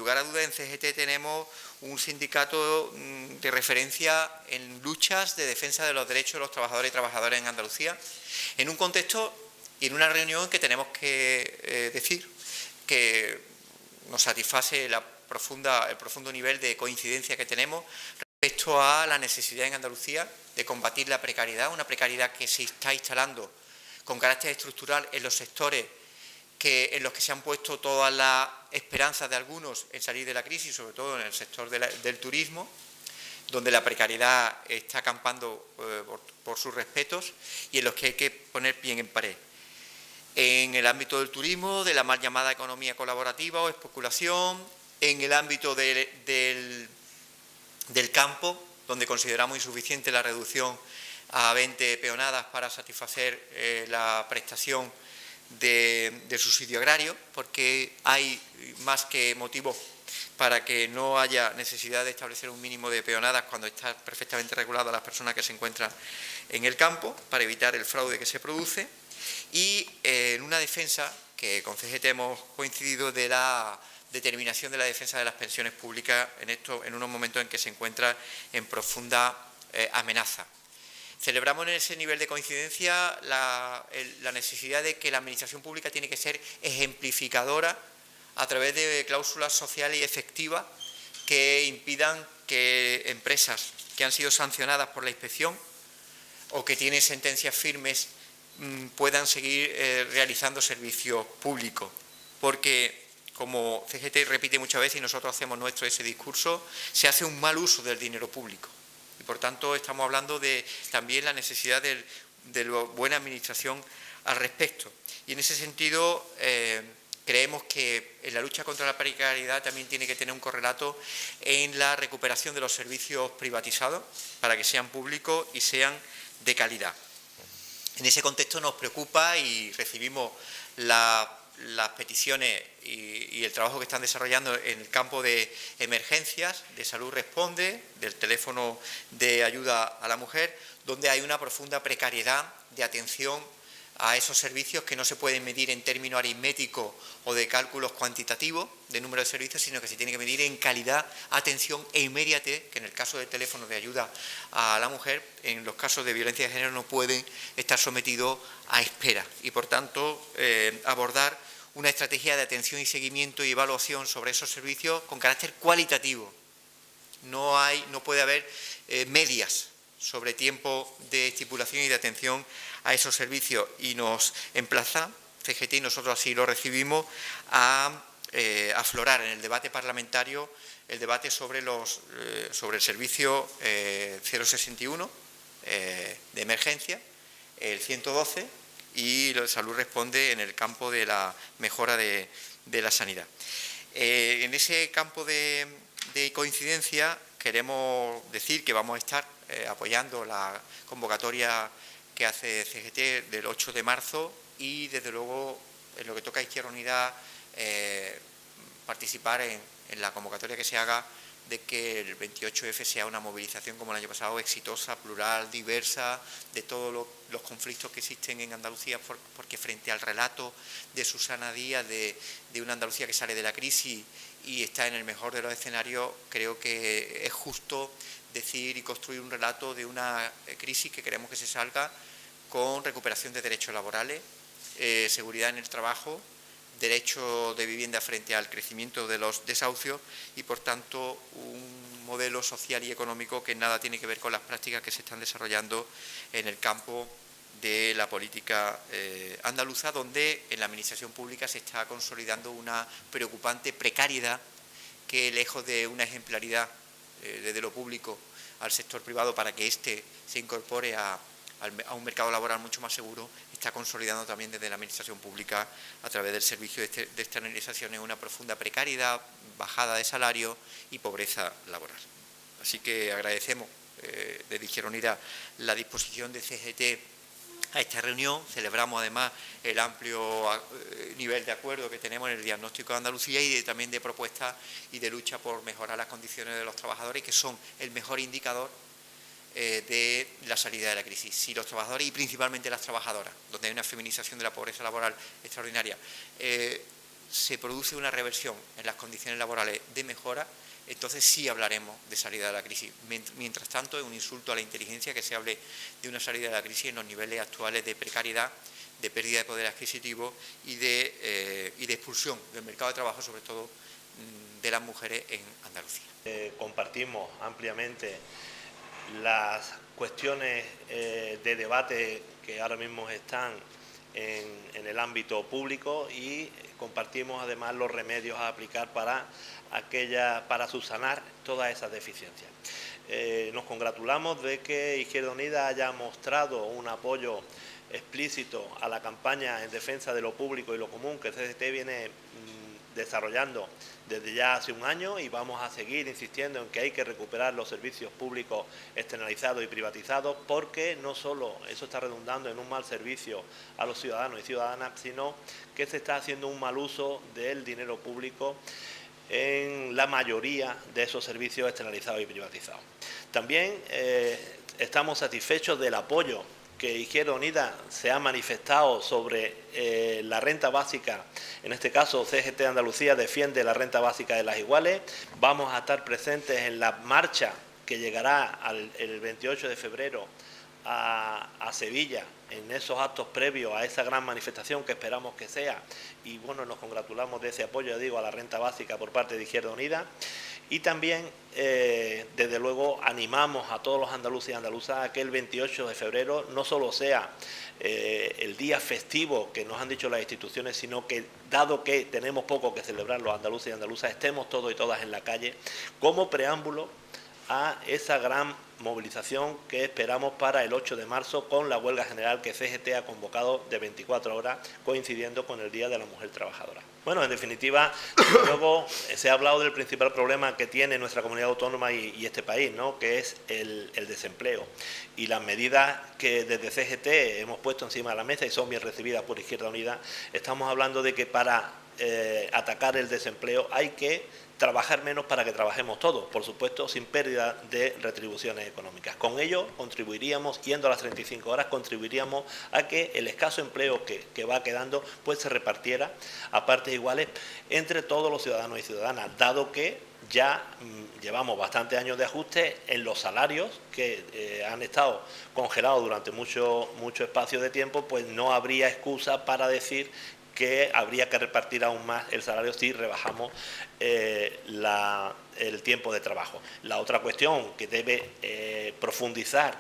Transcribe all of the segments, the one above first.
lugar a duda, en CGT tenemos un sindicato de referencia en luchas de defensa de los derechos de los trabajadores y trabajadoras en Andalucía, en un contexto y en una reunión que tenemos que decir que nos satisface el profundo nivel de coincidencia que tenemos respecto a la necesidad en Andalucía de combatir la precariedad, una precariedad que se está instalando con carácter estructural en los sectores en los que se han puesto todas las esperanzas de algunos en salir de la crisis, sobre todo en el sector del turismo, donde la precariedad está acampando por sus respetos y en los que hay que poner pie en pared. En el ámbito del turismo, de la mal llamada economía colaborativa o especulación, en el ámbito del campo, donde consideramos insuficiente la reducción a 20 peonadas para satisfacer la prestación de subsidio agrario, porque hay más que motivos para que no haya necesidad de establecer un mínimo de peonadas cuando está perfectamente regulado a las personas que se encuentran en el campo, para evitar el fraude que se produce, y en una defensa que con CGT hemos coincidido de la determinación de la defensa de las pensiones públicas en unos momentos en que se encuentra en profunda amenaza. Celebramos en ese nivel de coincidencia la necesidad de que la Administración pública tiene que ser ejemplificadora a través de cláusulas sociales y efectivas que impidan que empresas que han sido sancionadas por la inspección o que tienen sentencias firmes puedan seguir realizando servicios públicos. Porque, como CGT repite muchas veces y nosotros hacemos nuestro ese discurso, se hace un mal uso del dinero público. Y por tanto estamos hablando de también la necesidad de la buena administración al respecto. Y en ese sentido creemos que en la lucha contra la precariedad también tiene que tener un correlato en la recuperación de los servicios privatizados para que sean públicos y sean de calidad. En ese contexto nos preocupa y recibimos las peticiones y el trabajo que están desarrollando en el campo de emergencias, de Salud Responde, del teléfono de ayuda a la mujer, donde hay una profunda precariedad de atención a esos servicios que no se pueden medir en términos aritméticos o de cálculos cuantitativos de número de servicios, sino que se tiene que medir en calidad, atención e inmediatez, que en el caso del teléfono de ayuda a la mujer, en los casos de violencia de género no pueden estar sometidos a espera y, por tanto, abordar una estrategia de atención y seguimiento y evaluación sobre esos servicios con carácter cualitativo. No puede haber medias sobre tiempo de estipulación y de atención a esos servicios, y nos emplaza CGT, y nosotros así lo recibimos, a aflorar en el debate parlamentario el debate sobre el servicio 061 de emergencia, el 112 y Salud Responde en el campo de la mejora de la sanidad. En ese campo de coincidencia queremos decir que vamos a estar apoyando la convocatoria que hace CGT del 8 de marzo y, desde luego, en lo que toca a Izquierda Unida, participar en la convocatoria que se haga de que el 28F sea una movilización como el año pasado, exitosa, plural, diversa, de todos los conflictos que existen en Andalucía, porque frente al relato de Susana Díaz de una Andalucía que sale de la crisis y está en el mejor de los escenarios, creo que es justo decir y construir un relato de una crisis que queremos que se salga con recuperación de derechos laborales, seguridad en el trabajo, derecho de vivienda frente al crecimiento de los desahucios y, por tanto, un modelo social y económico que nada tiene que ver con las prácticas que se están desarrollando en el campo de la política andaluza, donde en la administración pública se está consolidando una preocupante precariedad que, lejos de una ejemplaridad desde lo público al sector privado para que éste se incorpore a un mercado laboral mucho más seguro, está consolidando también desde la administración pública a través del servicio de externalizaciones una profunda precariedad, bajada de salario y pobreza laboral. Así que agradecemos desde Izquierda Unida la disposición de CGT a esta reunión. Celebramos además el amplio nivel de acuerdo que tenemos en el diagnóstico de Andalucía y también de propuestas y de lucha por mejorar las condiciones de los trabajadores, que son el mejor indicador de la salida de la crisis. Si los trabajadores, y principalmente las trabajadoras, donde hay una feminización de la pobreza laboral extraordinaria, se produce una reversión en las condiciones laborales de mejora, entonces sí hablaremos de salida de la crisis. Mientras tanto, es un insulto a la inteligencia que se hable de una salida de la crisis en los niveles actuales de precariedad, de pérdida de poder adquisitivo y de expulsión del mercado de trabajo, sobre todo de las mujeres en Andalucía. Compartimos ampliamente las cuestiones de debate que ahora mismo están en el ámbito público y compartimos además los remedios a aplicar para subsanar todas esas deficiencias. Nos congratulamos de que Izquierda Unida haya mostrado un apoyo explícito a la campaña en defensa de lo público y lo común que el CGT viene desarrollando desde ya hace un año, y vamos a seguir insistiendo en que hay que recuperar los servicios públicos externalizados y privatizados, porque no solo eso está redundando en un mal servicio a los ciudadanos y ciudadanas, sino que se está haciendo un mal uso del dinero público en la mayoría de esos servicios externalizados y privatizados. También estamos satisfechos del apoyo que Izquierda Unida se ha manifestado sobre la renta básica. En este caso, CGT Andalucía defiende la renta básica de las iguales. Vamos a estar presentes en la marcha que llegará el 28 de febrero a Sevilla, en esos actos previos a esa gran manifestación que esperamos que sea. Y bueno, nos congratulamos de ese apoyo, ya digo, a la renta básica por parte de Izquierda Unida. Y también, desde luego, animamos a todos los andaluces y andaluzas a que el 28 de febrero no solo sea el día festivo que nos han dicho las instituciones, sino que, dado que tenemos poco que celebrar los andaluces y andaluzas, estemos todos y todas en la calle como preámbulo a esa gran movilización que esperamos para el 8 de marzo con la huelga general que CGT ha convocado de 24 horas, coincidiendo con el Día de la Mujer Trabajadora. Bueno, en definitiva, luego se ha hablado del principal problema que tiene nuestra comunidad autónoma y este país, ¿no?, que es el desempleo. Y las medidas que desde CGT hemos puesto encima de la mesa y son bien recibidas por Izquierda Unida, estamos hablando de que para atacar el desempleo hay que trabajar menos para que trabajemos todos, por supuesto, sin pérdida de retribuciones económicas. Con ello contribuiríamos, yendo a las 35 horas, contribuiríamos a que el escaso empleo que va quedando pues se repartiera a partes iguales entre todos los ciudadanos y ciudadanas, dado que ya llevamos bastantes años de ajuste en los salarios que han estado congelados durante mucho espacio de tiempo, pues no habría excusa para decir que habría que repartir aún más el salario si rebajamos el tiempo de trabajo. La otra cuestión que debe profundizar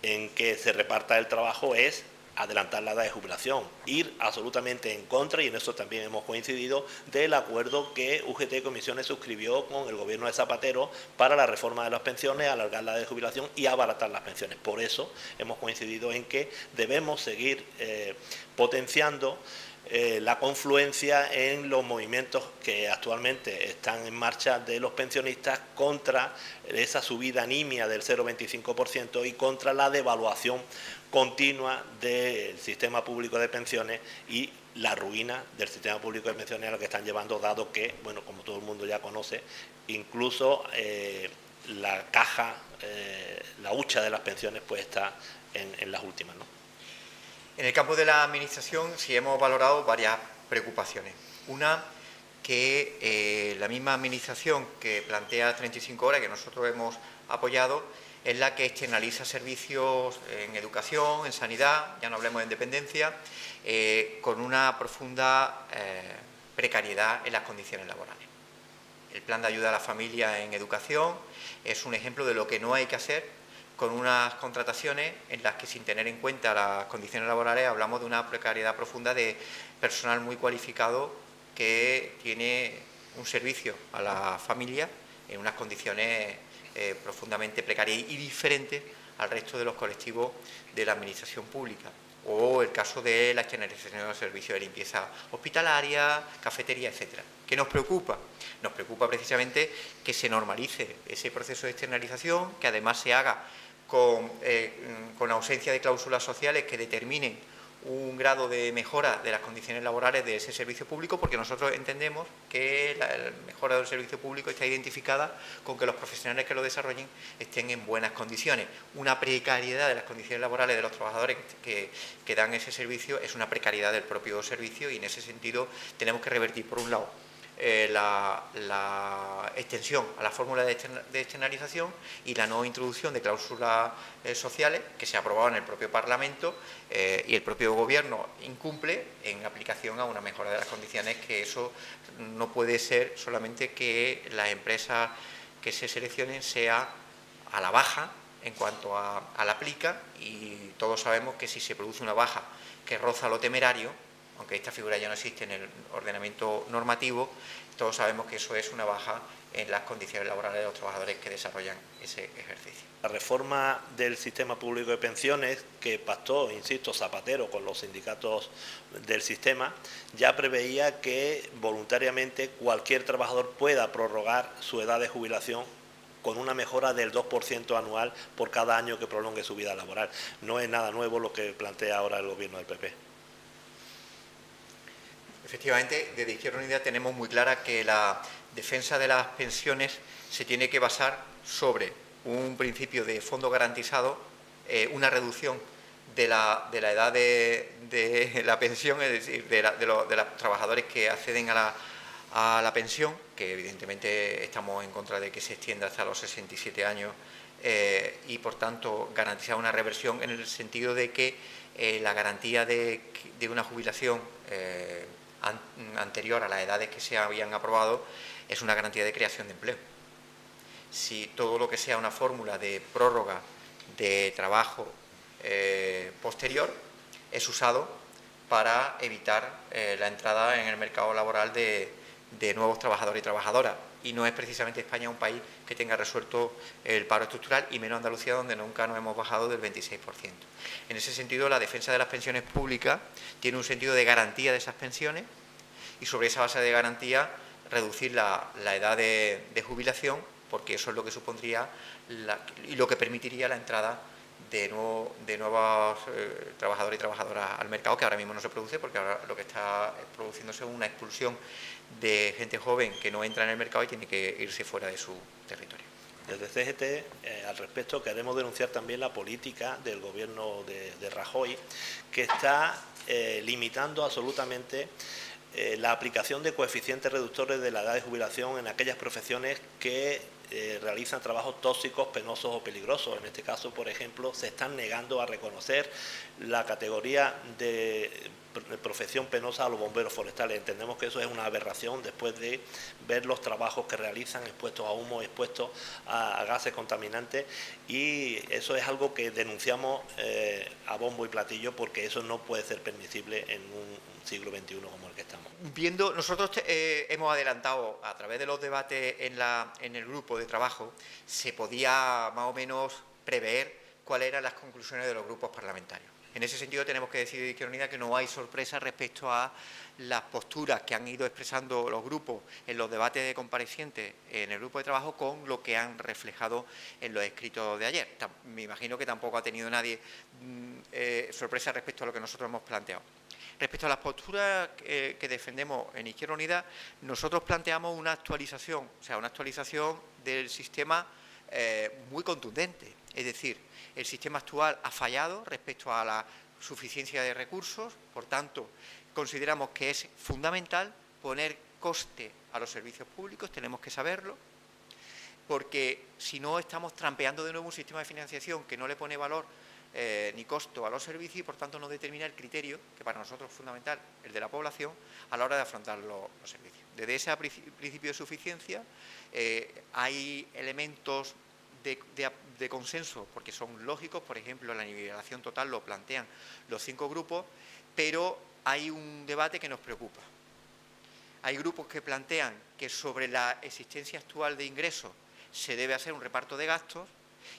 en que se reparta el trabajo es adelantar la edad de jubilación, ir absolutamente en contra, y en eso también hemos coincidido, del acuerdo que UGT y Comisiones suscribió con el gobierno de Zapatero para la reforma de las pensiones, alargar la edad de jubilación y abaratar las pensiones. Por eso hemos coincidido en que debemos seguir potenciando la confluencia en los movimientos que actualmente están en marcha de los pensionistas contra esa subida nimia del 0,25% y contra la devaluación continua del sistema público de pensiones y la ruina del sistema público de pensiones a lo que están llevando, dado que, bueno, como todo el mundo ya conoce, incluso la caja, la hucha de las pensiones pues está en las últimas, ¿no? En el campo de la administración sí hemos valorado varias preocupaciones. Una, que la misma administración que plantea 35 horas, que nosotros hemos apoyado, es la que externaliza servicios en educación, en sanidad, ya no hablemos de dependencia, con una profunda precariedad en las condiciones laborales. El plan de ayuda a la familia en educación es un ejemplo de lo que no hay que hacer con unas contrataciones en las que, sin tener en cuenta las condiciones laborales, hablamos de una precariedad profunda de personal muy cualificado que tiene un servicio a la familia en unas condiciones profundamente precarias y diferentes al resto de los colectivos de la administración pública. O el caso de la externalización de servicios de limpieza hospitalaria, cafetería, etcétera. ¿Qué nos preocupa? Nos preocupa precisamente que se normalice ese proceso de externalización, que además se haga con ausencia de cláusulas sociales que determinen un grado de mejora de las condiciones laborales de ese servicio público, porque nosotros entendemos que la mejora del servicio público está identificada con que los profesionales que lo desarrollen estén en buenas condiciones. Una precariedad de las condiciones laborales de los trabajadores que dan ese servicio es una precariedad del propio servicio, y en ese sentido tenemos que revertir, por un lado, la extensión a la fórmula de externalización y la no introducción de cláusulas sociales, que se ha aprobado en el propio Parlamento, y el propio Gobierno incumple en aplicación a una mejora de las condiciones, que eso no puede ser solamente que las empresas que se seleccionen sea a la baja en cuanto a la plica, y todos sabemos que si se produce una baja que roza lo temerario, aunque esta figura ya no existe en el ordenamiento normativo, todos sabemos que eso es una baja en las condiciones laborales de los trabajadores que desarrollan ese ejercicio. La reforma del sistema público de pensiones que pactó, insisto, Zapatero con los sindicatos del sistema, ya preveía que voluntariamente cualquier trabajador pueda prorrogar su edad de jubilación con una mejora del 2% anual por cada año que prolongue su vida laboral. No es nada nuevo lo que plantea ahora el Gobierno del PP. Efectivamente, desde Izquierda Unida tenemos muy clara que la defensa de las pensiones se tiene que basar sobre un principio de fondo garantizado, una reducción de la edad de la pensión, es decir, de los trabajadores que acceden a la pensión, que evidentemente estamos en contra de que se extienda hasta los 67 años, y por tanto garantizar una reversión en el sentido de que la garantía de una jubilación anterior a las edades que se habían aprobado es una garantía de creación de empleo. Si todo lo que sea una fórmula de prórroga de trabajo posterior es usado para evitar la entrada en el mercado laboral de nuevos trabajadores y trabajadoras, y no es precisamente España un país que tenga resuelto el paro estructural, y menos Andalucía, donde nunca nos hemos bajado del 26%. En ese sentido, la defensa de las pensiones públicas tiene un sentido de garantía de esas pensiones, y sobre esa base de garantía reducir la edad de jubilación, porque eso es lo que supondría y lo que permitiría la entrada de nuevos trabajadores y trabajadoras al mercado, que ahora mismo no se produce, porque ahora lo que está produciéndose es una expulsión de gente joven que no entra en el mercado y tiene que irse fuera de su territorio. Desde CGT, al respecto, queremos denunciar también la política del Gobierno de Rajoy, que está limitando absolutamente la aplicación de coeficientes reductores de la edad de jubilación en aquellas profesiones que realizan trabajos tóxicos, penosos o peligrosos. En este caso, por ejemplo, se están negando a reconocer la categoría de profesión penosa a los bomberos forestales. Entendemos que eso es una aberración después de ver los trabajos que realizan expuestos a humo, expuestos a gases contaminantes, y eso es algo que denunciamos a bombo y platillo, porque eso no puede ser permisible en un siglo XXI como el que estamos. Nosotros hemos adelantado a través de los debates en el grupo de trabajo, se podía más o menos prever cuáles eran las conclusiones de los grupos parlamentarios. En ese sentido tenemos que decir de Izquierda Unida que no hay sorpresa respecto a las posturas que han ido expresando los grupos en los debates de comparecientes en el grupo de trabajo con lo que han reflejado en los escritos de ayer. Me imagino que tampoco ha tenido nadie sorpresa respecto a lo que nosotros hemos planteado. Respecto a las posturas que defendemos en Izquierda Unida, nosotros planteamos una actualización, del sistema muy contundente. Es decir, el sistema actual ha fallado respecto a la suficiencia de recursos, por tanto, consideramos que es fundamental poner coste a los servicios públicos, tenemos que saberlo, porque si no estamos trampeando de nuevo un sistema de financiación que no le pone valor ni costo a los servicios, y por tanto no determina el criterio, que para nosotros es fundamental, el de la población, a la hora de afrontar los servicios. Desde ese principio de suficiencia hay elementos de consenso, porque son lógicos. Por ejemplo, la nivelación total lo plantean los 5 grupos, pero hay un debate que nos preocupa. Hay grupos que plantean que sobre la existencia actual de ingresos se debe hacer un reparto de gastos,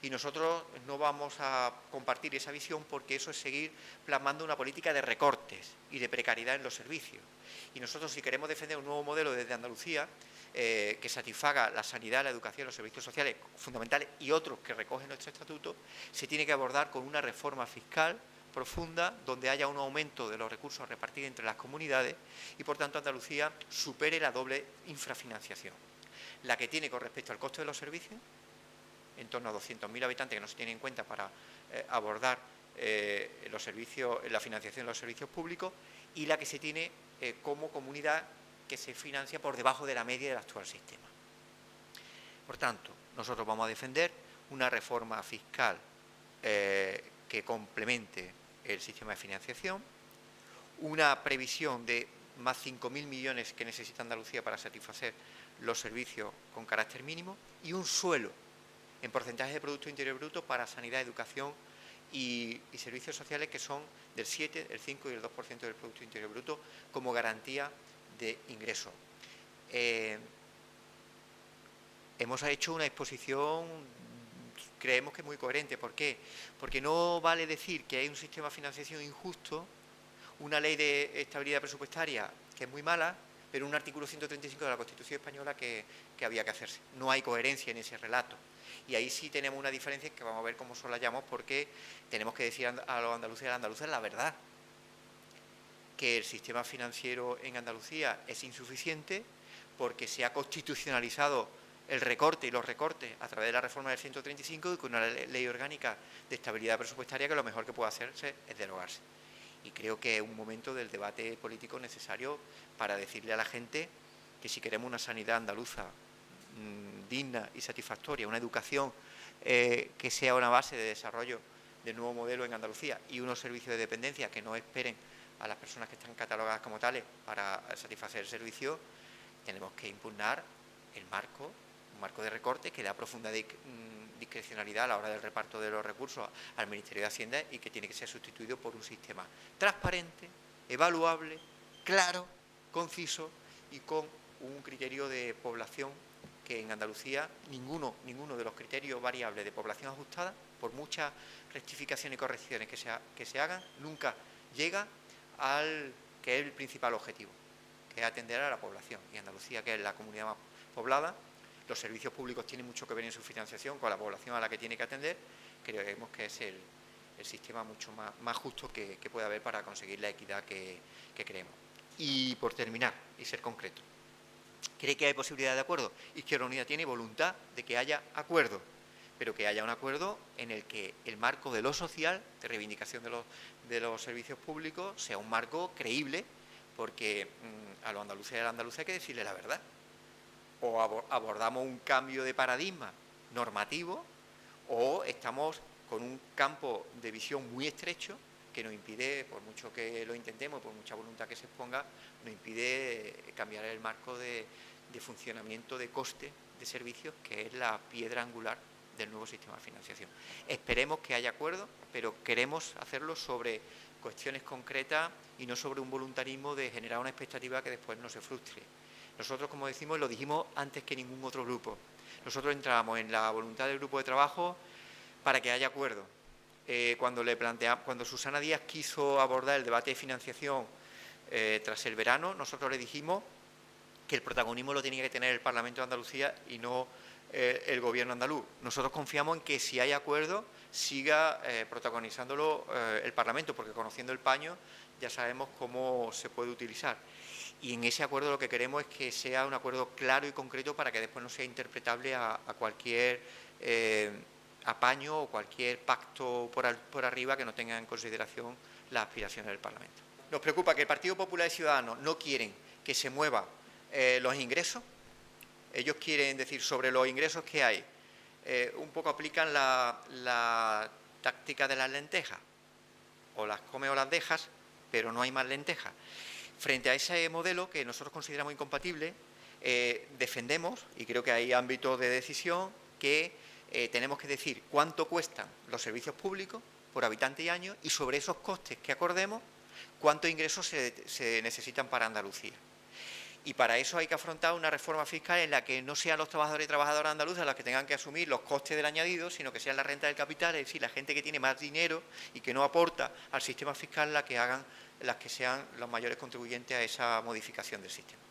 y nosotros no vamos a compartir esa visión, porque eso es seguir plasmando una política de recortes y de precariedad en los servicios. Y nosotros, si queremos defender un nuevo modelo desde Andalucía, que satisfaga la sanidad, la educación, los servicios sociales fundamentales y otros que recoge nuestro estatuto, se tiene que abordar con una reforma fiscal profunda, donde haya un aumento de los recursos repartidos entre las comunidades y, por tanto, Andalucía supere la doble infrafinanciación. La que tiene con respecto al coste de los servicios, en torno a 200.000 habitantes que no se tienen en cuenta para abordar los servicios, la financiación de los servicios públicos, y la que se tiene como comunidad que se financia por debajo de la media del actual sistema. Por tanto, nosotros vamos a defender una reforma fiscal que complemente el sistema de financiación, una previsión de más 5.000 millones que necesita Andalucía para satisfacer los servicios con carácter mínimo y un suelo en porcentaje de Producto Interior Bruto para sanidad, educación y servicios sociales que son del 7, el 5 y el 2% del Producto Interior Bruto como garantía de ingresos. Hemos hecho una exposición, creemos que muy coherente. ¿Por qué? Porque no vale decir que hay un sistema de financiación injusto, una ley de estabilidad presupuestaria que es muy mala, pero un artículo 135 de la Constitución española que había que hacerse. No hay coherencia en ese relato. Y ahí sí tenemos una diferencia que vamos a ver cómo solayamos, porque tenemos que decir a los andaluces y a las andaluzas la verdad, que el sistema financiero en Andalucía es insuficiente porque se ha constitucionalizado el recorte y los recortes a través de la reforma del 135 y con una ley orgánica de estabilidad presupuestaria que lo mejor que puede hacerse es derogarse. Y creo que es un momento del debate político necesario para decirle a la gente que si queremos una sanidad andaluza digna y satisfactoria, una educación que sea una base de desarrollo del nuevo modelo en Andalucía y unos servicios de dependencia que no esperen a las personas que están catalogadas como tales para satisfacer el servicio, tenemos que impugnar el marco, un marco de recorte que da profunda discrecionalidad a la hora del reparto de los recursos al Ministerio de Hacienda y que tiene que ser sustituido por un sistema transparente, evaluable, claro, conciso y con un criterio de población que en Andalucía ninguno de los criterios variables de población ajustada, por muchas rectificaciones y correcciones que se hagan, nunca llega al que es el principal objetivo, que es atender a la población. Y Andalucía, que es la comunidad más poblada, los servicios públicos tienen mucho que ver en su financiación con la población a la que tiene que atender. Creemos que es el sistema mucho más justo que puede haber para conseguir la equidad que queremos. Y por terminar y ser concreto, ¿cree que hay posibilidad de acuerdo? Izquierda Unida tiene voluntad de que haya acuerdo, pero que haya un acuerdo en el que el marco de lo social, de reivindicación de los servicios públicos, sea un marco creíble, porque a los andaluces y a la andaluza hay que decirle la verdad. O abordamos un cambio de paradigma normativo, o estamos con un campo de visión muy estrecho que nos impide, por mucho que lo intentemos, por mucha voluntad que se exponga, nos impide cambiar el marco de funcionamiento de coste de servicios, que es la piedra angular del nuevo sistema de financiación. Esperemos que haya acuerdo, pero queremos hacerlo sobre cuestiones concretas y no sobre un voluntarismo de generar una expectativa que después no se frustre. Nosotros, como decimos, lo dijimos antes que ningún otro grupo. Nosotros entramos en la voluntad del grupo de trabajo para que haya acuerdo. Cuando Susana Díaz quiso abordar el debate de financiación tras el verano, nosotros le dijimos que el protagonismo lo tenía que tener el Parlamento de Andalucía y no el Gobierno andaluz. Nosotros confiamos en que si hay acuerdo siga protagonizándolo el Parlamento, porque conociendo el paño ya sabemos cómo se puede utilizar. Y en ese acuerdo lo que queremos es que sea un acuerdo claro y concreto para que después no sea interpretable a cualquier apaño o cualquier pacto por arriba que no tenga en consideración las aspiraciones del Parlamento. Nos preocupa que el Partido Popular y Ciudadanos no quieren que se muevan los ingresos. Ellos quieren decir sobre los ingresos que hay. Un poco aplican la táctica de las lentejas. O las come o las dejas, pero no hay más lentejas. Frente a ese modelo que nosotros consideramos incompatible, defendemos, y creo que hay ámbitos de decisión, que tenemos que decir cuánto cuestan los servicios públicos por habitante y año, y sobre esos costes que acordemos, cuántos ingresos se necesitan para Andalucía. Y para eso hay que afrontar una reforma fiscal en la que no sean los trabajadores y trabajadoras andaluces los que tengan que asumir los costes del añadido, sino que sean la renta del capital, es decir, la gente que tiene más dinero y que no aporta al sistema fiscal las que sean los mayores contribuyentes a esa modificación del sistema.